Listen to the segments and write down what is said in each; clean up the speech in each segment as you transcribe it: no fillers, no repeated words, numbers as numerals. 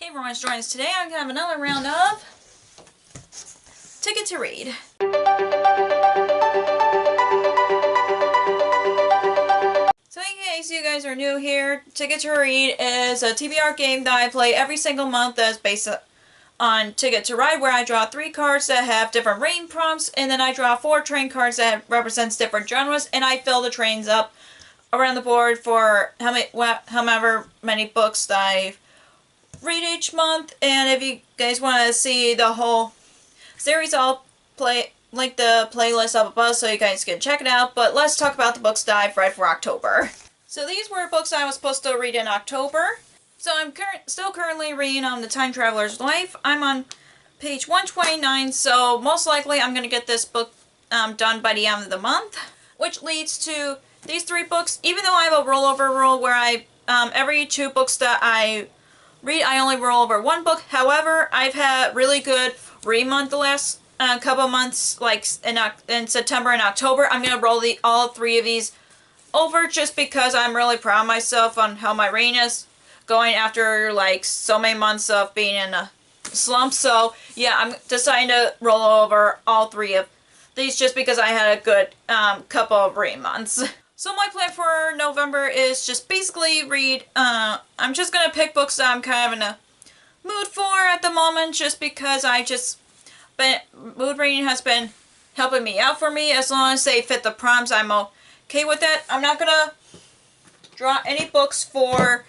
Hey everyone, join us today. I'm going to have another round of Ticket to Read. So in case you guys are new here, Ticket to Read is a TBR game that I play every single month that's based on Ticket to Ride, where I draw 3 cards that have different rating prompts, and then I draw 4 train cards that represents different genres, and I fill the trains up around the board for however many books that I read each month. And if you guys want to see the whole series, I'll link the playlist up above so you guys can check it out. But let's talk about the books that I've read for October. So these were books I was supposed to read in October. So I'm still currently reading The Time Traveler's Life. I'm on page 129, so most likely I'm going to get this book done by the end of the month. Which leads to these 3 books. Even though I have a rollover rule where I every 2 books that I read, I only roll over 1 book. However, I've had really good read month the last couple months, like in September and October. I'm going to roll all 3 of these over just because I'm really proud of myself on how my reading is going after like so many months of being in a slump. So yeah, I'm deciding to roll over all 3 of these just because I had a good couple of reading months. So my plan for November is just basically read, I'm just going to pick books that I'm kind of in a mood for at the moment, just because mood reading has been helping me out for me. As long as they fit the prompts, I'm okay with that. I'm not going to draw any books from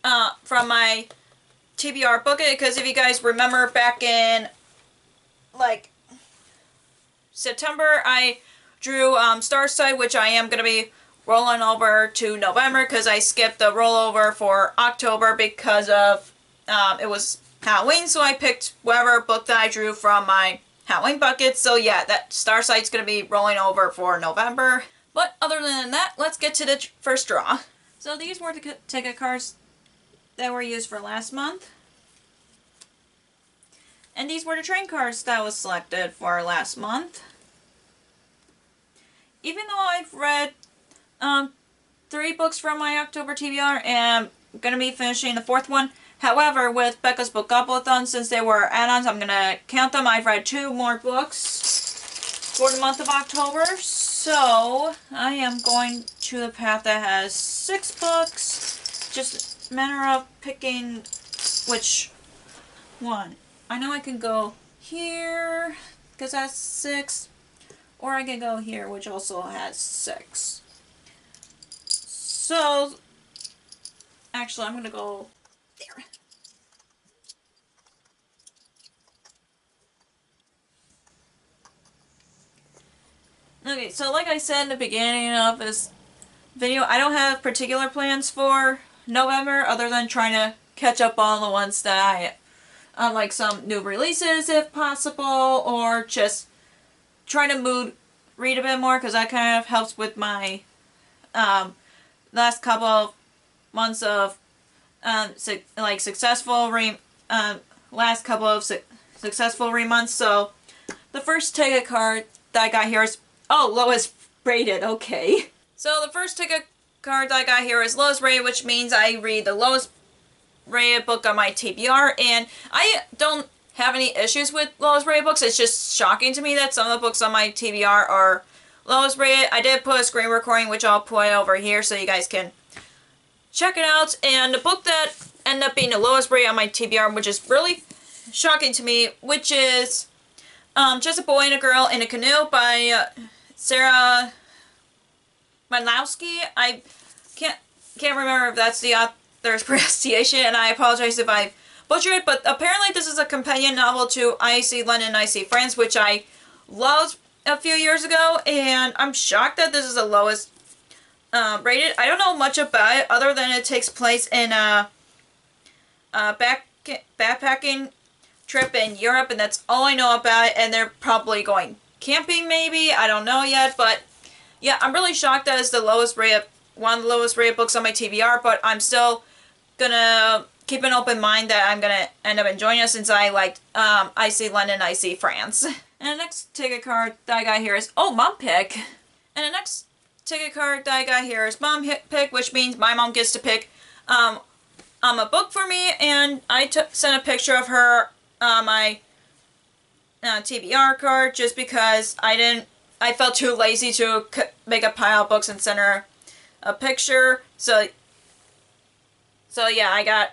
my TBR book, because if you guys remember back in like September, I drew Starside, which I am going to be rolling over to November because I skipped the rollover for October because of it was Halloween, so I picked whatever book that I drew from my Halloween bucket. So yeah, that Starside's going to be rolling over for November. But other than that, let's get to the first draw. So these were the ticket cards that were used for last month. And these were the train cards that was selected for last month. Even though I've read 3 books from my October TBR, and I'm going to be finishing the 4th one. However, with Becca's Book-Up-a-thon, since they were add-ons, I'm going to count them. I've read 2 more books for the month of October. So, I am going to the path that has 6 books. Just a matter of picking which one. I know I can go here, because that's 6. Or I can go here, which also has 6. So, actually, I'm going to go there. Okay, so like I said in the beginning of this video, I don't have particular plans for November other than trying to catch up on the ones that I like some new releases if possible, or just trying to read a bit more, because that kind of helps with my last couple of months of successful last couple of successful read months. So the first ticket card that I got here is lowest rated. Okay. So the first ticket card that I got here is lowest rated, which means I read the lowest rated book on my TBR, and I don't have any issues with lowest rated books. It's just shocking to me that some of the books on my TBR are lowest rated. I did put a screen recording, which I'll put over here so you guys can check it out. And the book that ended up being the lowest rated on my TBR, which is really shocking to me, which is Just a Boy and a Girl in a Canoe by Sarah Manlowski. I can't remember if that's the author's pronunciation, and I apologize if I butchered it, but apparently this is a companion novel to I See London, I See France, which I loved a few years ago, and I'm shocked that this is the lowest rated. I don't know much about it other than it takes place in a backpacking trip in Europe, and that's all I know about it, and they're probably going camping maybe, I don't know yet, but yeah, I'm really shocked that it's the lowest rated, one of the lowest rated books on my TBR, but I'm still gonna keep an open mind that I'm gonna end up enjoying it, since I liked I See London, I See France. And the next ticket card that I got here is Mom Pick. And the next ticket card that I got here is Mom Pick, which means my mom gets to pick a book for me, and I sent a picture of her my TBR card just because I felt too lazy to make a pile of books and send her a picture. So yeah, I got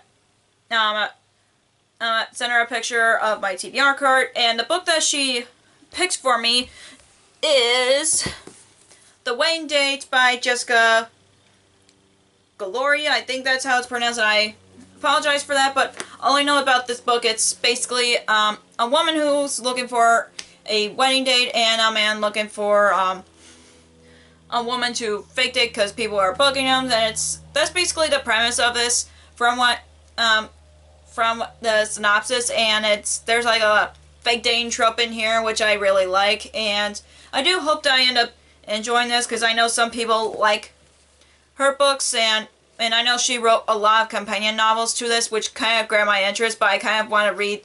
sent her a picture of my TBR card, and the book that she picked for me is The Wedding Date by Jessica Gloria. I think that's how it's pronounced, and I apologize for that, but all I know about this book, it's basically a woman who's looking for a wedding date and a man looking for a woman to fake date because people are bugging them, and that's basically the premise of this from the synopsis, and there's like a fake dating trope in here, which I really like, and I do hope that I end up enjoying this because I know some people like her books, and I know she wrote a lot of companion novels to this, which kind of grabbed my interest, but I kind of want to read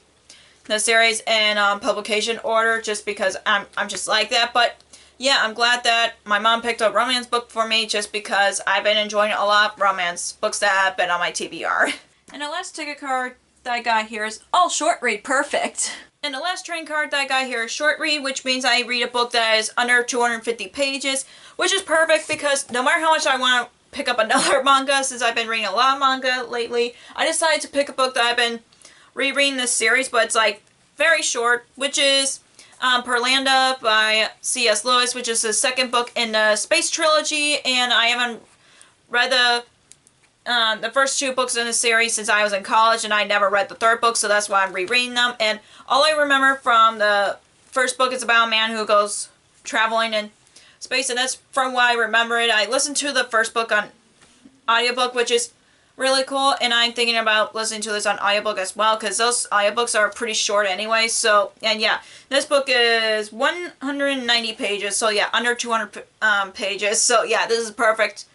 the series in publication order just because I'm just like that. But yeah, I'm glad that my mom picked a romance book for me just because I've been enjoying a lot of romance books that have been on my TBR. And the last ticket card that I got here is short read, perfect. And the last train card that I got here is short read, which means I read a book that is under 250 pages, which is perfect because no matter how much I want to pick up another manga, since I've been reading a lot of manga lately, I decided to pick a book that I've been rereading this series, but it's like very short, which is Perlanda by C.S. Lewis, which is the second book in the Space Trilogy, and I haven't read the first two books in the series since I was in college, and I never read the third book, so that's why I'm rereading them. And all I remember from the first book is about a man who goes traveling in space, and that's from what I remember it. I listened to the first book on audiobook, which is really cool, and I'm thinking about listening to this on audiobook as well, because those audiobooks are pretty short anyway. So, and yeah, this book is 190 pages, so yeah, under 200 pages, so yeah, this is a perfect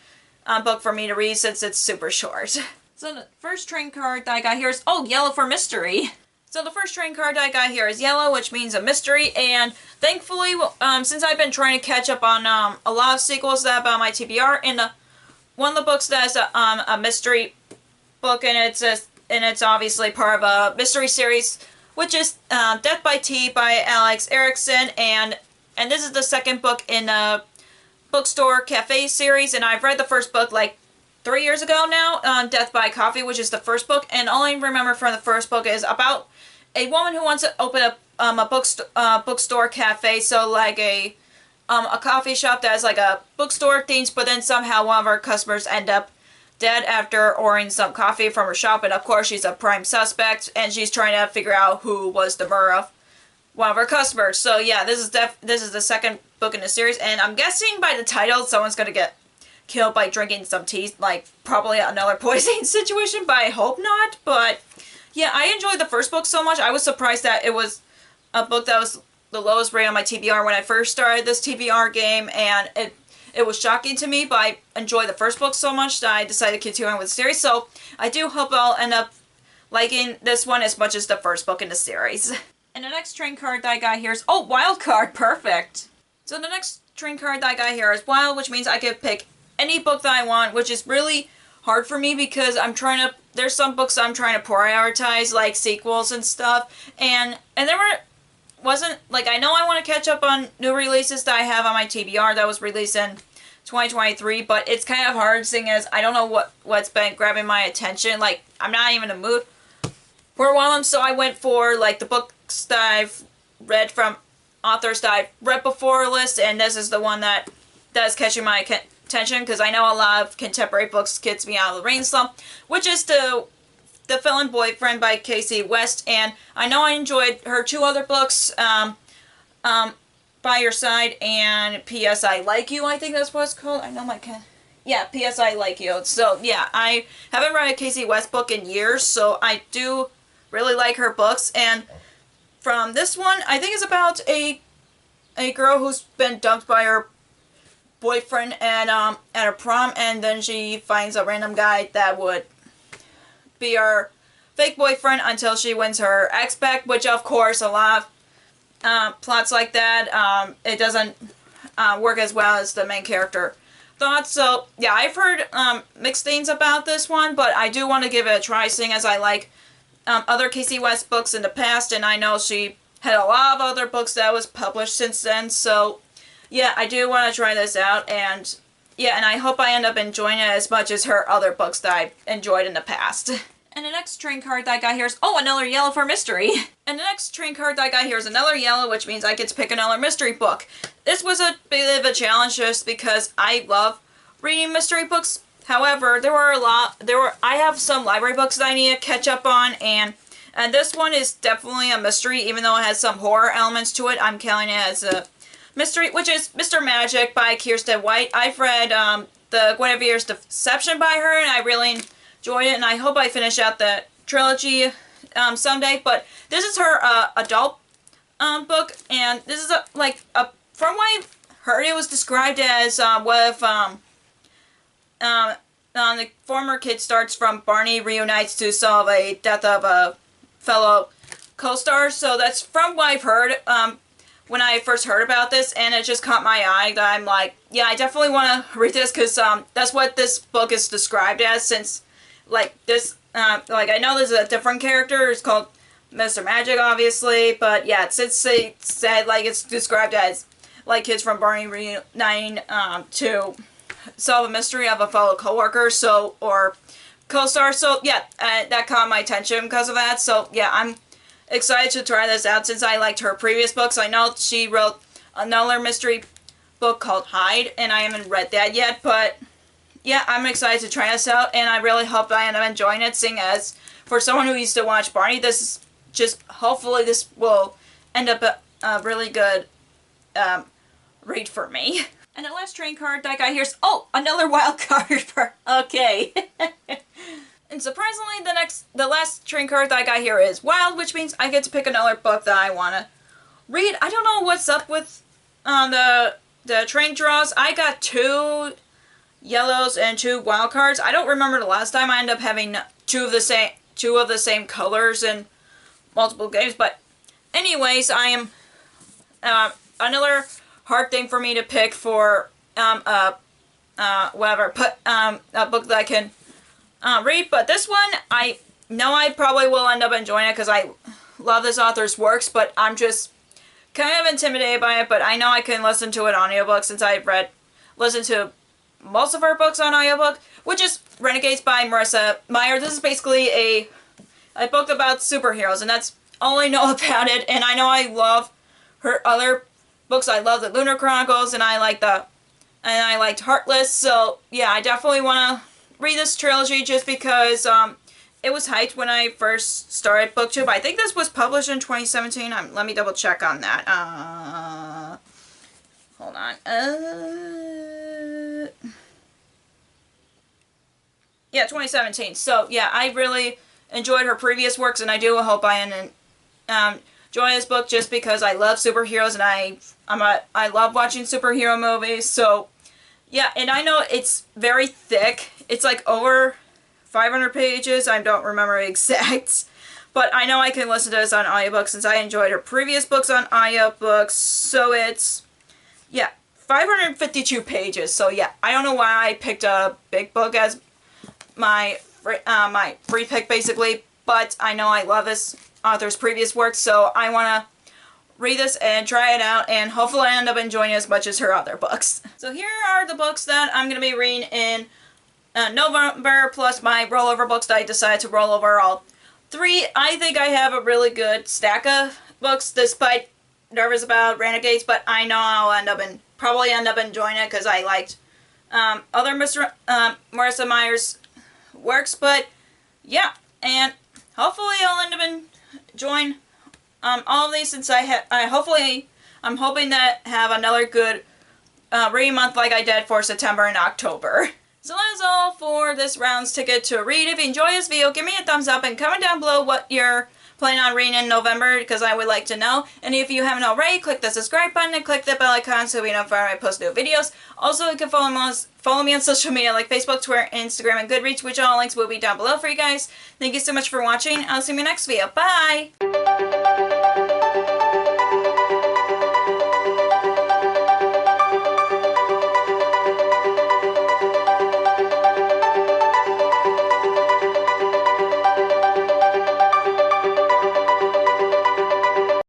book for me to read since it's super short. So the first train card that I got here is, yellow for mystery. So the first train card that I got here is yellow, which means a mystery, and thankfully, since I've been trying to catch up on a lot of sequels that have on my TBR, and one of the books that is a mystery book, and it's obviously part of a mystery series, which is Death by Tea by Alex Erickson, and this is the second book in the Bookstore Cafe series, and I've read the first book like 3 years ago now, Death by Coffee, which is the first book, and all I remember from the first book is about a woman who wants to open up a bookstore cafe, so like a coffee shop that has like a bookstore themes, but then somehow one of our customers end up dead after ordering some coffee from her shop, and of course she's a prime suspect, and she's trying to figure out who was the murderer of one of her customers. So yeah, this is the second book in the series, and I'm guessing by the title someone's gonna get killed by drinking some tea, like probably another poisoning situation, but I hope not. But yeah, I enjoyed the first book so much. I was surprised that it was a book that was the lowest rate on my TBR when I first started this TBR game, and it was shocking to me, but I enjoyed the first book so much that I decided to continue on with the series. So I do hope I'll end up liking this one as much as the first book in the series. And the next train card that I got here is, wild card, perfect. So the next train card that I got here is wild, which means I could pick any book that I want, which is really hard for me because there's some books I'm trying to prioritize, like sequels and stuff, and wasn't, like, I know I want to catch up on new releases that I have on my TBR that was released in 2023, but it's kind of hard seeing as I don't know what's been grabbing my attention. Like, I'm not even in the mood for one of them, so I went for, like, the books that I've read from authors that I've read before list, and this is the one that's catching my attention, because I know a lot of contemporary books gets me out of the rain slump, which is The Felon Boyfriend by Casey West, and I know I enjoyed her two other books, By Your Side and P.S. I Like You, I think that's what it's called. I know yeah, P.S. I Like You. So, yeah, I haven't read a Casey West book in years, so I do really like her books, and from this one, I think it's about a girl who's been dumped by her boyfriend at her prom, and then she finds a random guy that would be her fake boyfriend until she wins her ex back, which of course a lot of plots like that, it doesn't work as well as the main character thoughts. So yeah, I've heard mixed things about this one, but I do want to give it a try, seeing as I like other Casey West books in the past, and I know she had a lot of other books that was published since then. So yeah, I do want to try this out, and yeah, and I hope I end up enjoying it as much as her other books that I've enjoyed in the past. And the next train card that I got here is, oh, another yellow for mystery. And the next train card that I got here is another yellow, which means I get to pick another mystery book. This was a bit of a challenge just because I love reading mystery books. However, I have some library books that I need to catch up on, and this one is definitely a mystery, even though it has some horror elements to it. I'm counting it as a mystery, which is Mr. Magic by Kirsten White. I've read the Guinevere's Deception by her, and I really enjoyed it, and I hope I finish out the trilogy someday. But this is her adult book, and this is from what I've heard, it was described as the former kid starts from Barney reunites to solve a death of a fellow co-star. So that's from what I've heard when I first heard about this, and it just caught my eye that I'm like, yeah, I definitely want to read this, because that's what this book is described as, since I know there's a different character, it's called Mr. Magic, obviously, but yeah, since they said, it's described as, kids from Barney reuniting to solve a mystery of a fellow co-worker, or co-star, so yeah, that caught my attention because of that. So yeah, I'm excited to try this out since I liked her previous books. I know she wrote another mystery book called Hide, and I haven't read that yet, but yeah, I'm excited to try this out, and I really hope I end up enjoying it, seeing as for someone who used to watch Barney, this is just, hopefully this will end up a really good read for me. And the last train card that I got here is, oh, another wild card for, okay. And surprisingly, the last train card that I got here is wild, which means I get to pick another book that I want to read. I don't know what's up with the train draws. I got 2 yellows and 2 wild cards. I don't remember the last time I ended up having two of the same colors in multiple games, but anyways, I am another hard thing for me to pick for a book that I can read, but this one I know I probably will end up enjoying it because I love this author's works, but I'm just kind of intimidated by it. But I know I can listen to it on audiobook since I've listened to most of her books on audiobook, which is Renegades by Marissa Meyer. This is basically a book about superheroes, and that's all I know about it. And I know I love her other books. I love the Lunar Chronicles, and I liked Heartless. So yeah, I definitely want to read this trilogy just because it was hyped when I first started BookTube. I think this was published in 2017. Let me double check on that. Hold on. Yeah, 2017. So yeah, I really enjoyed her previous works, and I do hope I enjoy this book just because I love superheroes, and I love watching superhero movies. So yeah, and I know it's very thick. It's like over 500 pages. I don't remember exact, but I know I can listen to this on audiobook since I enjoyed her previous books on audiobooks. So it's, yeah, 552 pages. So yeah, I don't know why I picked a big book as my free pick basically, but I know I love this author's previous work, so I want to read this and try it out, and hopefully I end up enjoying it as much as her other books. So here are the books that I'm going to be reading in November, plus my rollover books that I decided to roll over all 3. I think I have a really good stack of books, despite nervous about Renegades, but I know I'll probably end up enjoying it because I liked other Marissa Meyer's works. But yeah, and hopefully I'll end up enjoying all of these, since I'm hoping that have another good reading month like I did for September and October. So that is all for this round's ticket to read. If you enjoy this video, give me a thumbs up and comment down below what you're planning on reading in November, because I would like to know. And if you haven't already, click the subscribe button and click the bell icon so we know when I post new videos. Also, you can follow me on social media like Facebook, Twitter, Instagram, and Goodreads, which all links will be down below for you guys. Thank you so much for watching. I'll see you in my next video. Bye!